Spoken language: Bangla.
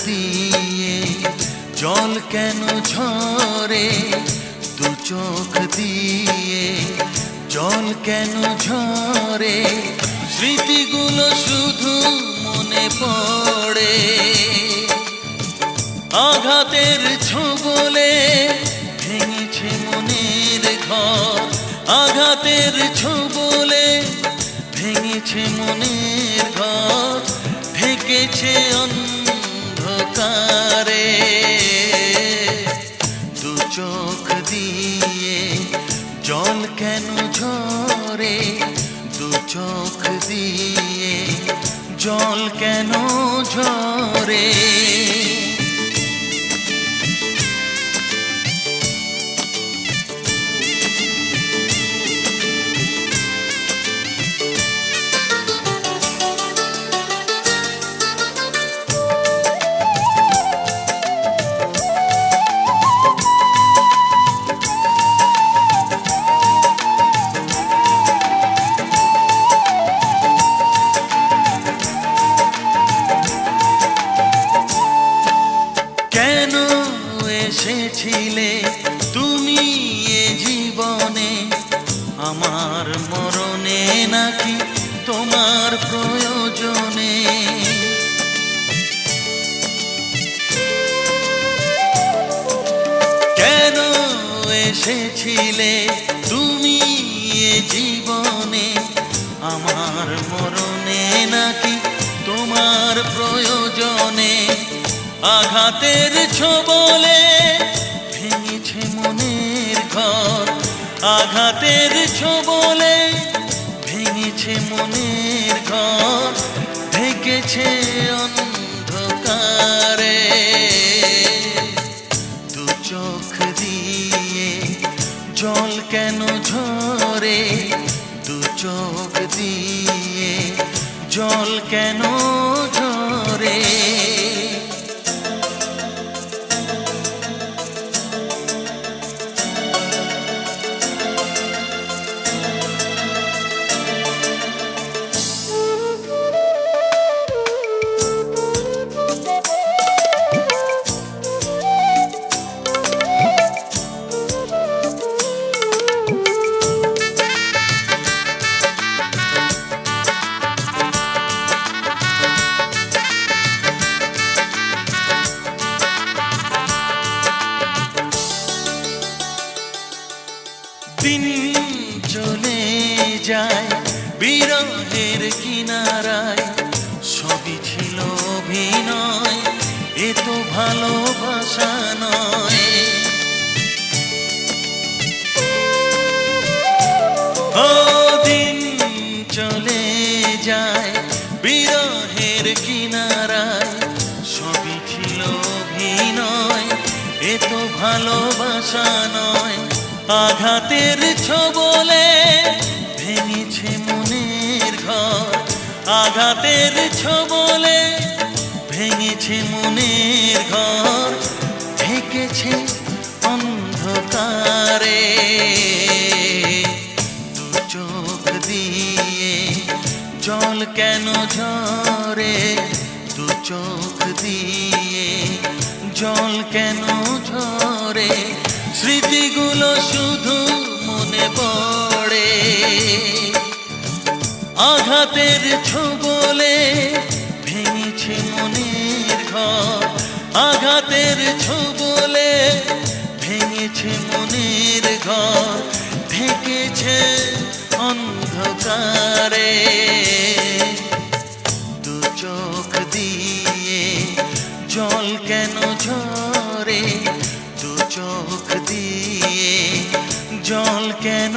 দিয়ে জল কেন ঝরে, দু চোখ দিয়ে জল কেন ঝরে, স্মৃতিগুলো শুধু মনে পড়ে। আঘাতের ছোবলে ভেঙেছে মনের ঘর, আঘাতের ছোবলে ভেঙেছে মনের ঘর, ঢেকেছে অন্ধকারে। দু চোখ দিয়ে জল কেন ঝরে, দু চোখ দিয়ে জল কেন ঝরে। কেন এসেছিলে তুমি এ জীবনে, আমার মরণে নাকি তোমার প্রয়োজনে? কেন এসেছিলে তুমি এ জীবনে, আমার মরণে নাকি তোমার প্রয়োজনে? আঘাতের ছোবলে ভেঙেছে মনের ঘর, আঘাতের ছোবলে ভেঙেছে মনের ঘর, ঢেকেছে অন্ধকারে। দু চোখ দিয়ে জল কেন ঝরে, দু চোখ দিয়ে জল কেন ঝরে। দিন চলে যায় বিরহের কিনারায়, সবই ছিল অভিনয়, এ তো ভালোবাসা নয়। ও দিন চলে যায় বিরহের কিনারায়, সবই ছিল অভিনয়, এ তো ভালোবাসা নয়। আঘাতের ছোবলে ভেঙেছে মনের ঘর, আঘাতের ছোবলে ভেঙেছে মনের ঘর, ঢেকেছে অন্ধকারে। দু চোখ দিয়ে জল কেন ঝরে, দু চোখ দিয়ে জল কেন ঝরে, স্মৃতিগুলো শুধু মনে পড়ে। আঘাতের ছোবলে ভেঙেছে মনের ঘর, আঘাতের ছোবলে ভেঙেছে মনের ঘর, ঢেকেছে অন্ধকারে। দু চোখ দিয়ে জল কেন ঝরে, দু চোখ দিয়ে জল কেন